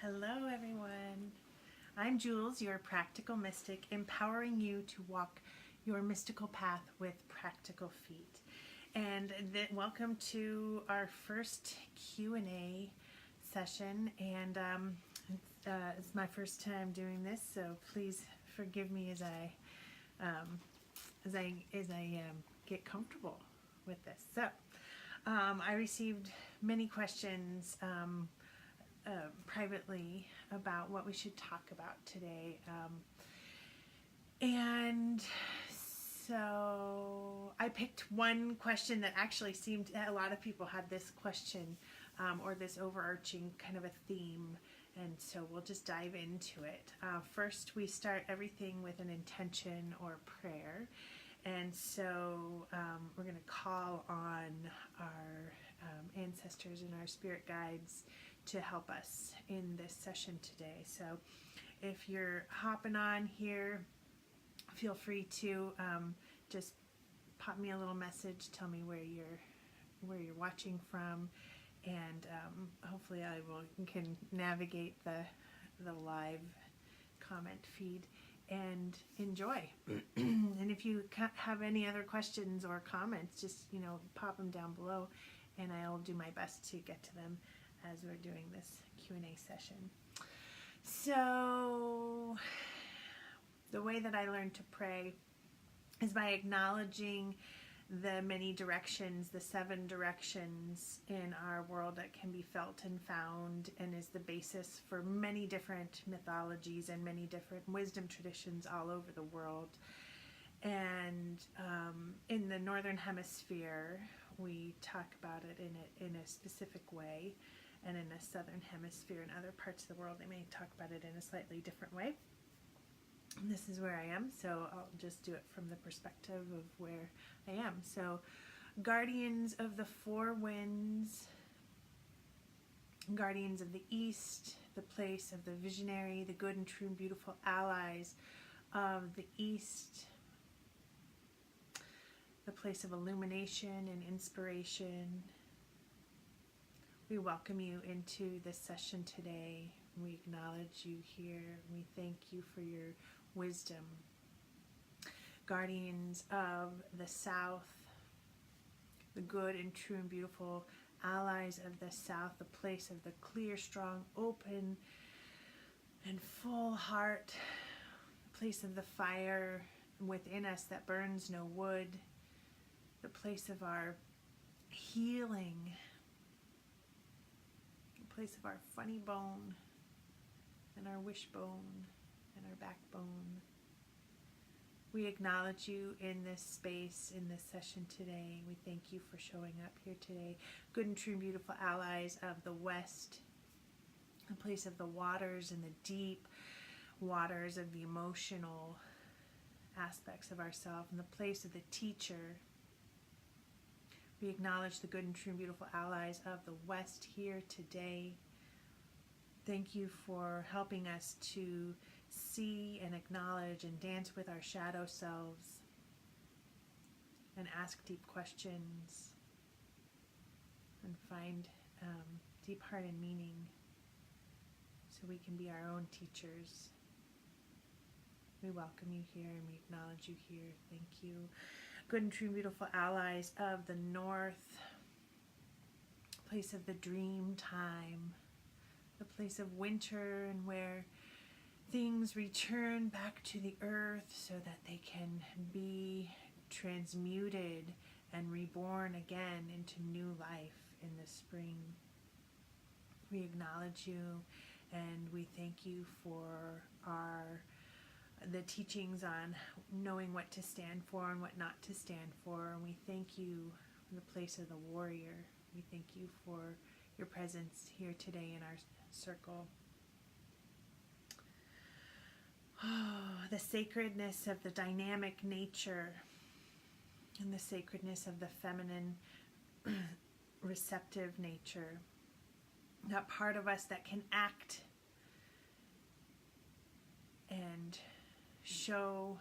Hello, everyone. I'm Jules, your practical mystic, empowering you to walk your mystical path with practical feet. And welcome to our first Q&A session. And it's my first time doing this, so please forgive me as I get comfortable with this. So I received many questions privately about what we should talk about today. And so I picked one question that actually seemed a lot of people had this question or this overarching kind of a theme. And so we'll just dive into it. First, we start everything with an intention or prayer. And so we're going to call on our ancestors and our spirit guides to help us in this session today. So if you're hopping on here, feel free to just pop me a little message, tell me where you're watching from, and hopefully I can navigate the live comment feed and enjoy. And if you have any other questions or comments, just pop them down below, and I'll do my best to get to them as we're doing this Q&A session. So the way that I learned to pray is by acknowledging the many directions, the 7 directions in our world that can be felt and found, and is the basis for many different mythologies and many different wisdom traditions all over the world. And in the Northern Hemisphere, we talk about it in a specific way, and in the Southern Hemisphere and other parts of the world, they may talk about it in a slightly different way. And this is where I am, so I'll just do it from the perspective of where I am. So, guardians of the 4 winds, guardians of the East, the place of the visionary, the good and true and beautiful allies of the East, the place of illumination and inspiration. We welcome you into this session today. We acknowledge you here. We thank you for your wisdom. Guardians of the South, the good and true and beautiful allies of the South, the place of the clear, strong, open, and full heart, the place of the fire within us that burns no wood, the place of our healing, the place of our funny bone and our wishbone and our backbone. We acknowledge you in this space, in this session today. We thank you for showing up here today. Good and true and beautiful allies of the West, the place of the waters and the deep waters of the emotional aspects of ourselves, and the place of the teacher. We acknowledge the good and true and beautiful allies of the West here today. Thank you for helping us to see and acknowledge and dance with our shadow selves and ask deep questions and find deep heart and meaning so we can be our own teachers. We welcome you here and we acknowledge you here. Thank you. Good and true and beautiful allies of the North, place of the dream time, the place of winter, and where things return back to the earth so that they can be transmuted and reborn again into new life in the spring. We acknowledge you and we thank you for the teachings on knowing what to stand for and what not to stand for. And we thank you for the place of the warrior. We thank you for your presence here today in our circle. Oh, the sacredness of the dynamic nature and the sacredness of the feminine receptive nature. That part of us that can act and show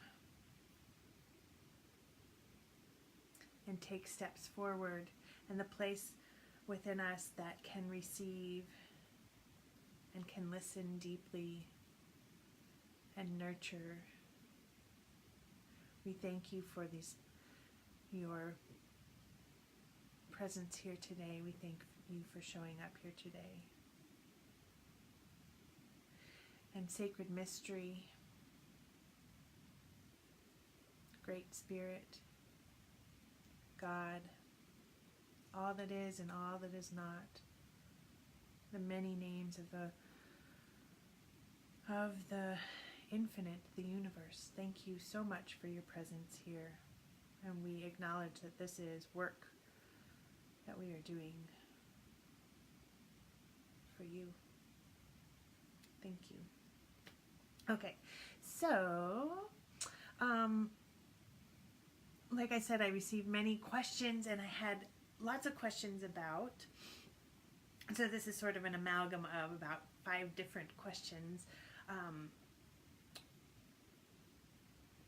and take steps forward, and the place within us that can receive and can listen deeply and nurture. We thank you for your presence here today. We thank you for showing up here today. And sacred mystery, Great Spirit, God, all that is and all that is not, the many names of the infinite, the universe. Thank you so much for your presence here. And we acknowledge that this is work that we are doing for you. Thank you. Okay, so, like I said, I received many questions, and I had lots of questions about, so this is sort of an amalgam of about 5 different questions.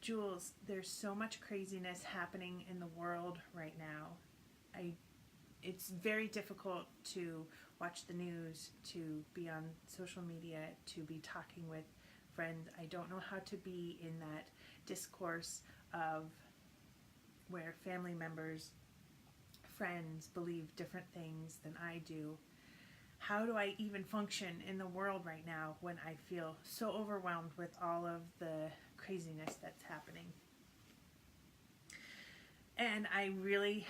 Jules, there's so much craziness happening in the world right now. It's very difficult to watch the news, to be on social media, to be talking with friends. I don't know how to be in that discourse of where family members, friends believe different things than I do. How do I even function in the world right now when I feel so overwhelmed with all of the craziness that's happening? And I really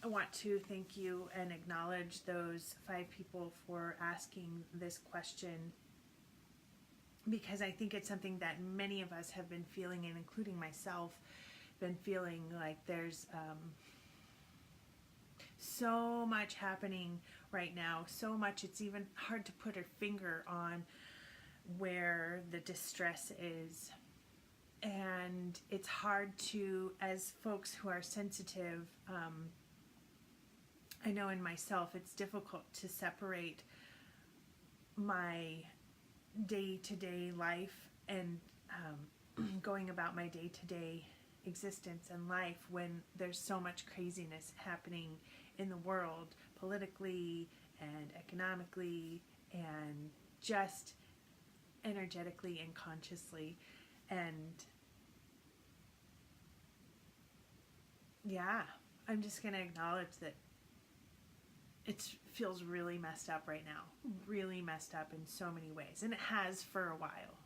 want to thank you and acknowledge those 5 people for asking this question, because I think it's something that many of us have been feeling, and including myself, been feeling like there's so much happening right now, so much it's even hard to put a finger on where the distress is. And it's hard to, as folks who are sensitive, I know in myself it's difficult to separate my day-to-day life and going about my day-to-day existence and life when there's so much craziness happening in the world, politically and economically and just energetically and consciously. And yeah, I'm just going to acknowledge that it feels really messed up right now, really messed up in so many ways, and it has for a while.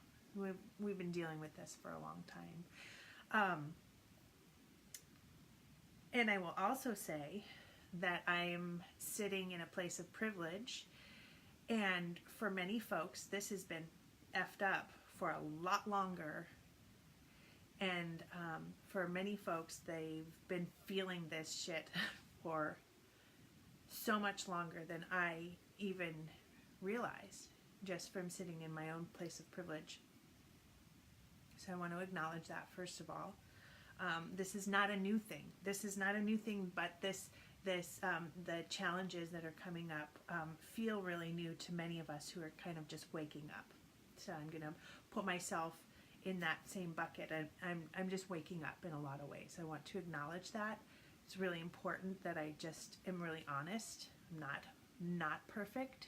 We've been dealing with this for a long time. And I will also say that I am sitting in a place of privilege, and for many folks, this has been effed up for a lot longer. And for many folks, they've been feeling this shit for so much longer than I even realized, just from sitting in my own place of privilege. So I want to acknowledge that, first of all. This is not a new thing. This is not a new thing, but the challenges that are coming up feel really new to many of us who are kind of just waking up. So I'm going to put myself in that same bucket. I'm just waking up in a lot of ways. I want to acknowledge that. It's really important that I just am really honest. I'm not perfect.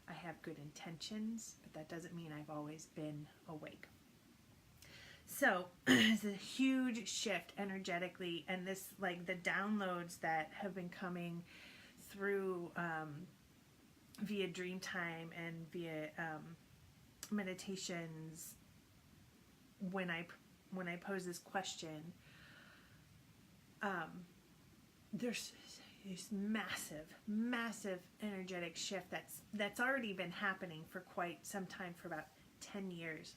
I have good intentions, but that doesn't mean I've always been awake. So it's a huge shift energetically, and this, like, the downloads that have been coming through via Dreamtime and via meditations when I pose this question. There's this massive energetic shift that's already been happening for quite some time, for about 10 years.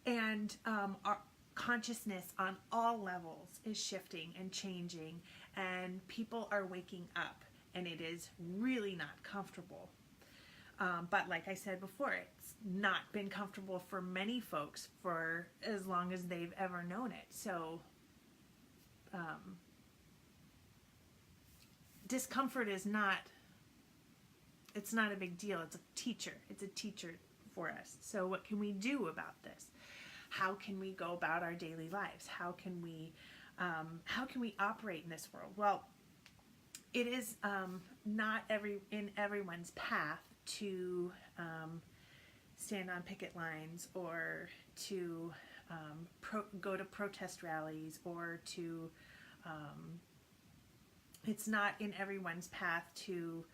And our consciousness on all levels is shifting and changing, and people are waking up, and it is really not comfortable. But like I said before, it's not been comfortable for many folks for as long as they've ever known it. So discomfort is not, it's not a big deal. It's a teacher. It's a teacher for us. So what can we do about this? How can we go about our daily lives? How can we operate in this world? Well, it is not in everyone's path to stand on picket lines, or to go to protest rallies, or to it's not in everyone's path to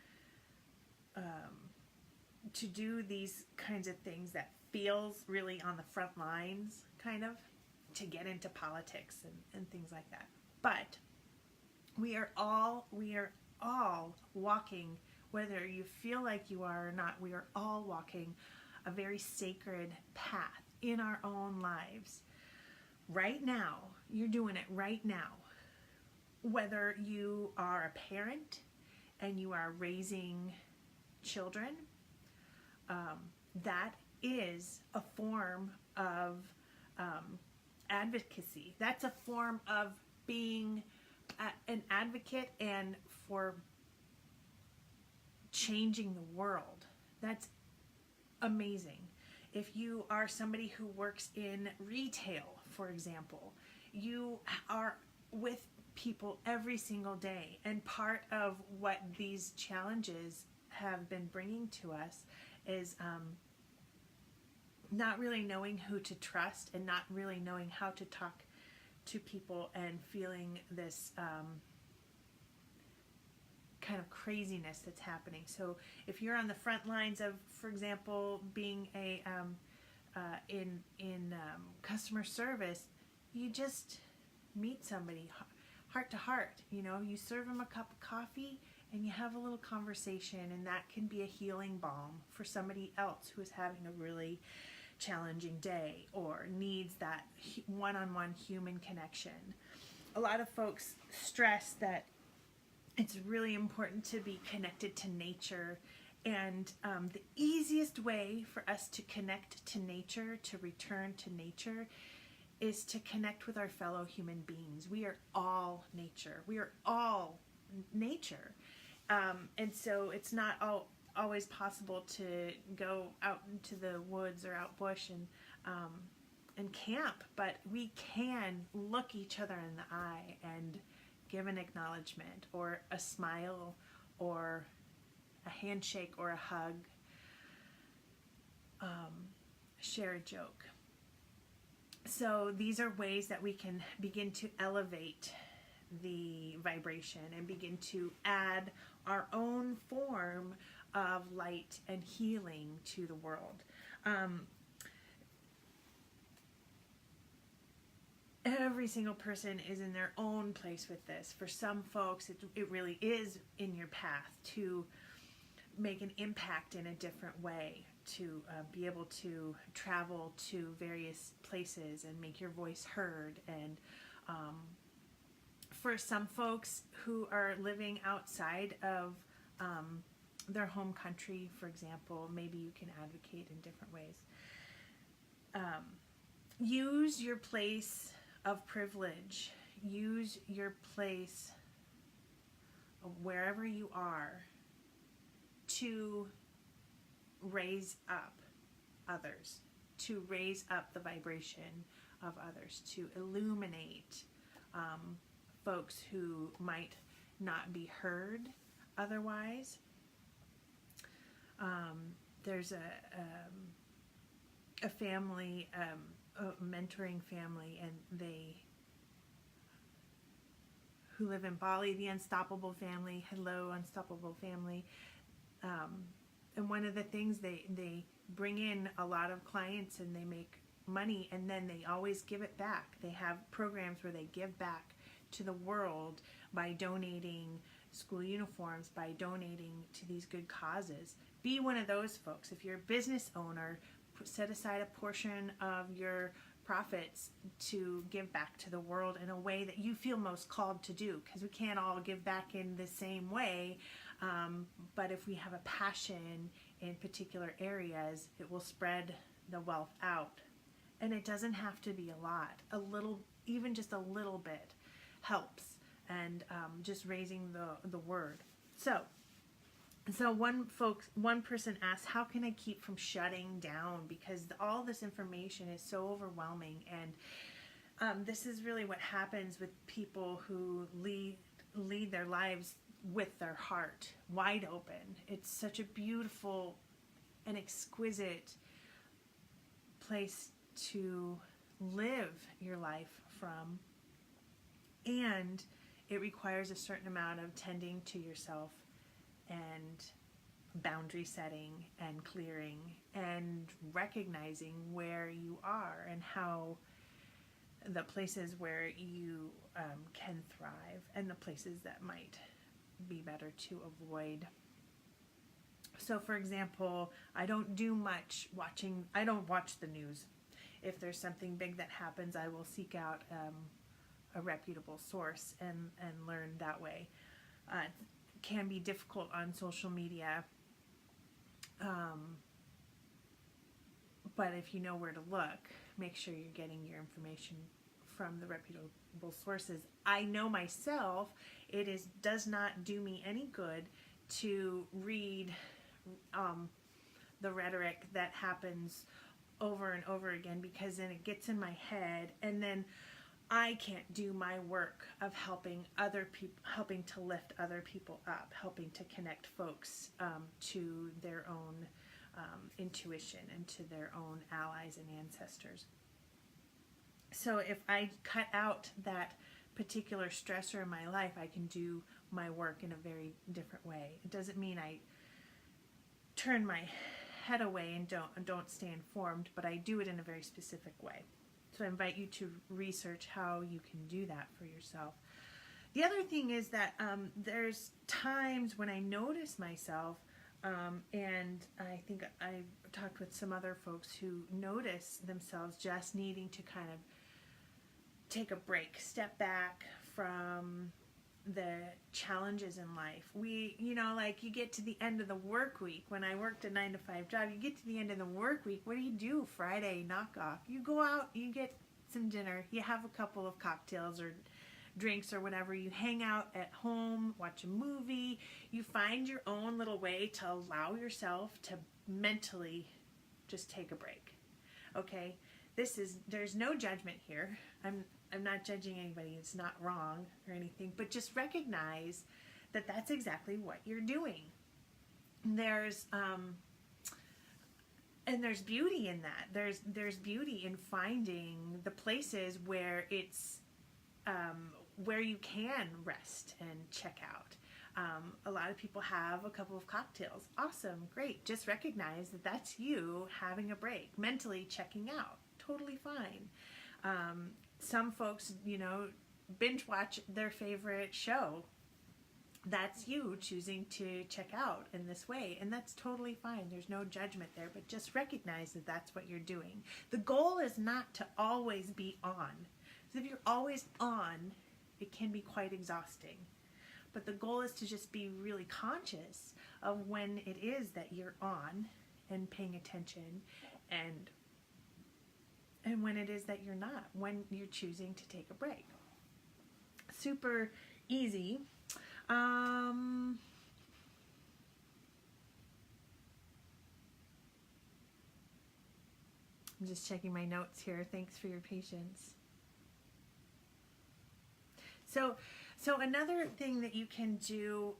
do these kinds of things that feels really on the front lines, kind of, to get into politics and things like that. But we are all walking, whether you feel like you are or not, we are all walking a very sacred path in our own lives. Right now, you're doing it right now. Whether you are a parent and you are raising children, that is a form of advocacy. That's a form of being an advocate and for changing the world. That's amazing. If you are somebody who works in retail, for example, you are with people every single day, and part of what these challenges have been bringing to us is not really knowing who to trust, and not really knowing how to talk to people, and feeling this kind of craziness that's happening. So if you're on the front lines of, for example, being a in customer service, you just meet somebody heart to heart. You serve them a cup of coffee and you have a little conversation, and that can be a healing balm for somebody else who is having a really challenging day or needs that one-on-one human connection. A lot of folks stress that it's really important to be connected to nature, and the easiest way for us to connect to nature, to return to nature, is to connect with our fellow human beings. We are all nature. We are all nature. And so it's not always possible to go out into the woods or out bush and camp, but we can look each other in the eye and give an acknowledgement, or a smile, or a handshake, or a hug, share a joke. So these are ways that we can begin to elevate the vibration and begin to add our own form of light and healing to the world. Every single person is in their own place with this. For some folks, it really is in your path to make an impact in a different way, to be able to travel to various places and make your voice heard. And for some folks who are living outside of their home country, for example, maybe you can advocate in different ways. Use your place of privilege. Use your place wherever you are to raise up others, to raise up the vibration of others, to illuminate folks who might not be heard otherwise. There's a family, a mentoring family, and who live in Bali, the Unstoppable Family. Hello, Unstoppable Family. And one of the things, they bring in a lot of clients and they make money, and then they always give it back. They have programs where they give back to the world by donating school uniforms, by donating to these good causes. Be one of those folks. If you're a business owner, set aside a portion of your profits to give back to the world in a way that you feel most called to do, because we can't all give back in the same way. But if we have a passion in particular areas, it will spread the wealth out. And it doesn't have to be a lot. A little, even just a little bit helps. And just raising the word. So one person asked, how can I keep from shutting down? Because all this information is so overwhelming. And this is really what happens with people who lead their lives with their heart wide open. It's such a beautiful and exquisite place to live your life from, and it requires a certain amount of tending to yourself and boundary setting and clearing and recognizing where you are and how the places where you can thrive and the places that might be better to avoid. So for example, I don't do much watching. I don't watch the news. If there's something big that happens, I will seek out a reputable source and learn that way. It can be difficult on social media, but if you know where to look, make sure you're getting your information from the reputable sources. I know myself, does not do me any good to read the rhetoric that happens over and over again, because then it gets in my head, and then I can't do my work of helping other people, helping to lift other people up, helping to connect folks to their own intuition and to their own allies and ancestors. So if I cut out that particular stressor in my life, I can do my work in a very different way. It doesn't mean I turn my head away and don't stay informed, but I do it in a very specific way. So I invite you to research how you can do that for yourself. The other thing is that there's times when I notice myself, and I think I talked with some other folks who notice themselves just needing to kind of take a break, step back from the challenges in life. Like you get to the end of the work week. When I worked a 9-to-5 job, you get to the end of the work week. What do? Friday knockoff. You go out, you get some dinner, you have a couple of cocktails or drinks or whatever. You hang out at home, watch a movie. You find your own little way to allow yourself to mentally just take a break. Okay? There's no judgment here. I'm not judging anybody. It's not wrong or anything, but just recognize that that's exactly what you're doing. There's beauty in that. There's beauty in finding the places where it's where you can rest and check out. A lot of people have a couple of cocktails. Awesome, great. Just recognize that that's you having a break, mentally checking out. Totally fine. Some folks, binge watch their favorite show. That's you choosing to check out in this way, and that's totally fine. There's no judgment there, but just recognize that that's what you're doing. The goal is not to always be on. So if you're always on, it can be quite exhausting. But the goal is to just be really conscious of when it is that you're on and paying attention, and when it is that you're not, when you're choosing to take a break. Super easy. I'm just checking my notes here. Thanks for your patience. So another thing that you can do,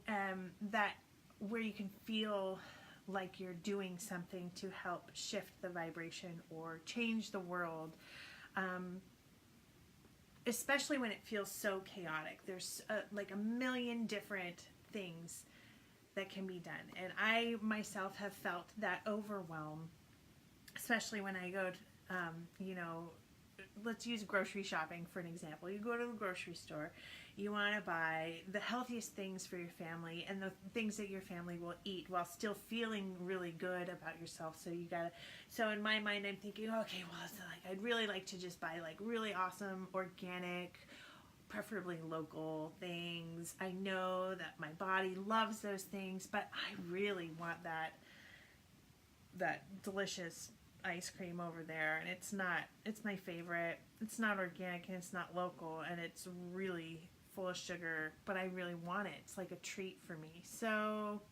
where you can feel like you're doing something to help shift the vibration or change the world, especially when it feels so chaotic. There's like a million different things that can be done. And I myself have felt that overwhelm, especially when I go to, let's use grocery shopping for an example. You go to the grocery store, you want to buy the healthiest things for your family and the things that your family will eat while still feeling really good about yourself. So in my mind, I'm thinking, okay, well, it's like, I'd really like to just buy like really awesome, organic, preferably local things. I know that my body loves those things, but I really want that delicious ice cream over there, and it's my favorite. It's not organic and it's not local, and it's really full of sugar, but I really want it. It's like a treat for me. So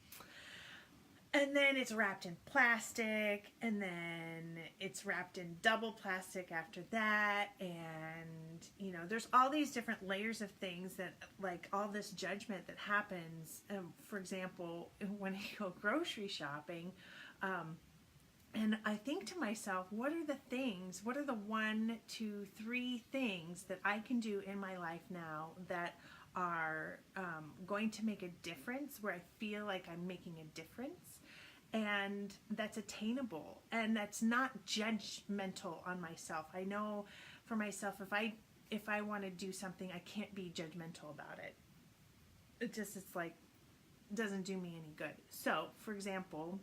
And then it's wrapped in plastic, and then it's wrapped in double plastic after that. And, you know, there's all these different layers of things that, like, all this judgment that happens. For example, when I go grocery shopping, and I think to myself, what are the 1, 2, 3 things that I can do in my life now that are going to make a difference, where I feel like I'm making a difference, and that's attainable, and that's not judgmental on myself. I know for myself, if I want to do something, I can't be judgmental about it. It's like, doesn't do me any good. So, for example,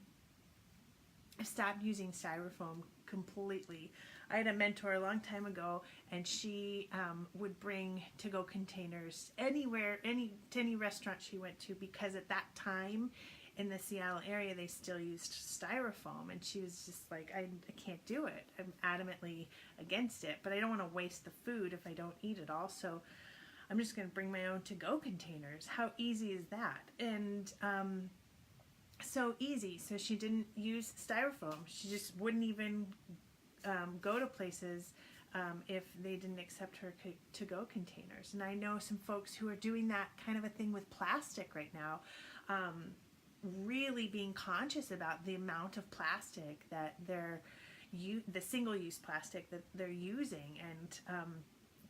I stopped using styrofoam completely. I had a mentor a long time ago, and she would bring to-go containers anywhere, to any restaurant she went to, because at that time in the Seattle area they still used styrofoam, and she was just like, I can't do it. I'm adamantly against it, but I don't want to waste the food if I don't eat it all, so I'm just going to bring my own to-go containers. How easy is that? And so easy. So she didn't use styrofoam. She just wouldn't even go to places if they didn't accept her to-go containers. And I know some folks who are doing that kind of a thing with plastic right now, really being conscious about the amount of plastic that the single-use plastic that they're using, and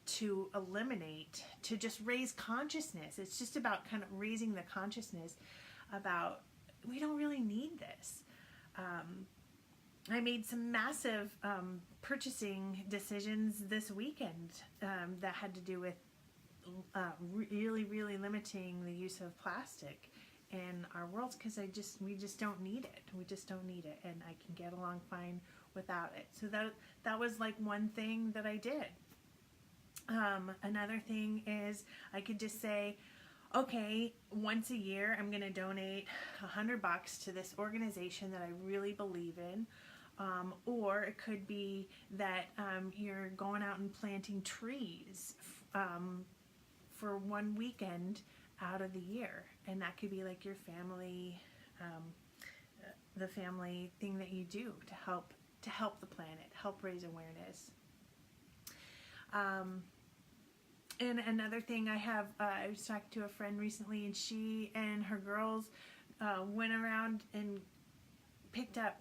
to eliminate, to just raise consciousness. It's just about kind of raising the consciousness about, we don't really need this. I made some massive purchasing decisions this weekend that had to do with really, really limiting the use of plastic in our worlds, because we just don't need it. We just don't need it, and I can get along fine without it. So that was like one thing that I did. Another thing is, I could just say, okay, once a year I'm going to donate $100 to this organization that I really believe in. Or it could be that you're going out and planting trees for one weekend out of the year, and that could be like your family, the family thing that you do to help the planet, help raise awareness. And another thing I was talking to a friend recently, and she and her girls went around and picked up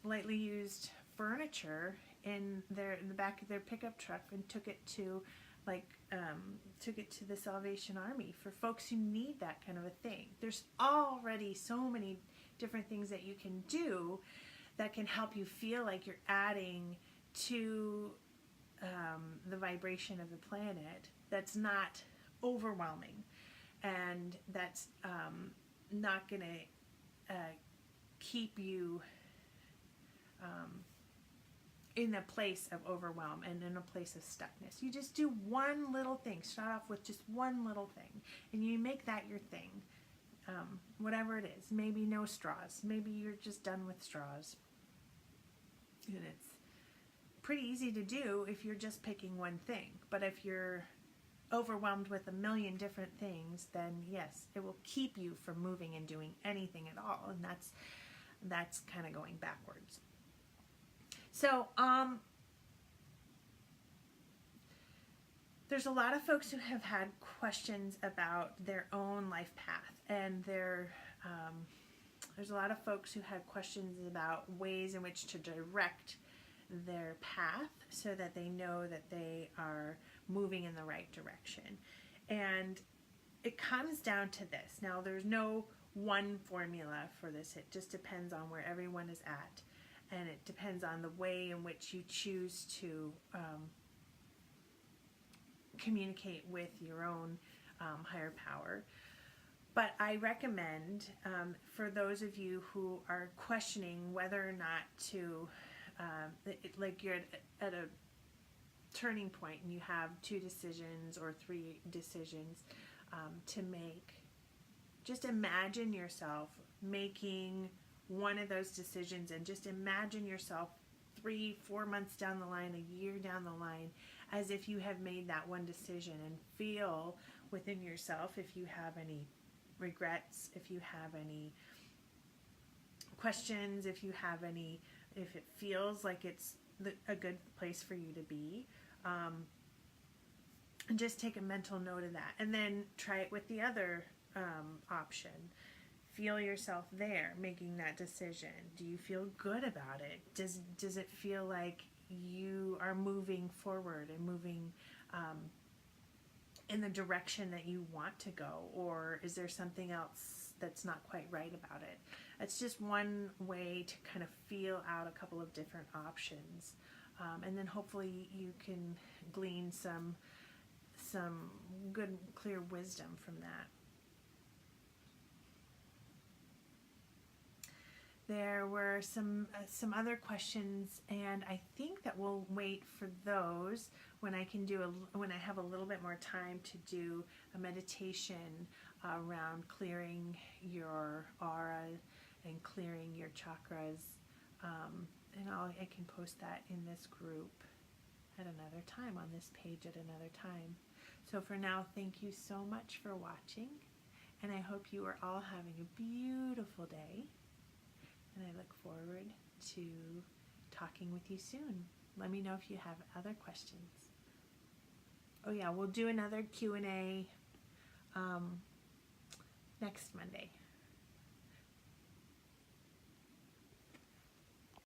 lightly used furniture in the back of their pickup truck, and took it to the Salvation Army for folks who need that kind of a thing. There's already so many different things that you can do that can help you feel like you're adding to the vibration of the planet, that's not overwhelming, and that's not going to keep you in a place of overwhelm and in a place of stuckness. You just do one little thing. Start off with just one little thing, and you make that your thing. Whatever it is. Maybe no straws. Maybe you're just done with straws. And it's pretty easy to do if you're just picking one thing. But if you're overwhelmed with a million different things, then yes, it will keep you from moving and doing anything at all. And that's kind of going backwards. So, there's a lot of folks who have had questions about their own life path, and there's a lot of folks who had questions about ways in which to direct their path so that they know that they are moving in the right direction. And it comes down to this. Now, there's no one formula for this. It just depends on where everyone is at, and it depends on the way in which you choose to communicate with your own higher power. But I recommend, for those of you who are questioning whether or not to, like you're at a turning point and you have 2 decisions or 3 decisions to make, just imagine yourself making one of those decisions, and just imagine yourself 3-4 months down the line, a year down the line, as if you have made that one decision, and feel within yourself if you have any regrets, if you have any questions, if you have any, if it feels like it's a good place for you to be. And just take a mental note of that. And then try it with the other option. Feel yourself there making that decision. Do you feel good about it? Does it feel like you are moving forward and moving in the direction that you want to go? Or is there something else that's not quite right about it? It's just one way to kind of feel out a couple of different options. And then hopefully you can glean some good, clear wisdom from that. There were some other questions, and I think that we'll wait for those when I have a little bit more time to do a meditation around clearing your aura and clearing your chakras. And I can post that in this group at another time, on this page at another time. So for now, thank you so much for watching, and I hope you are all having a beautiful day, and I look forward to talking with you soon. Let me know if you have other questions. Oh yeah, we'll do another Q&A next Monday.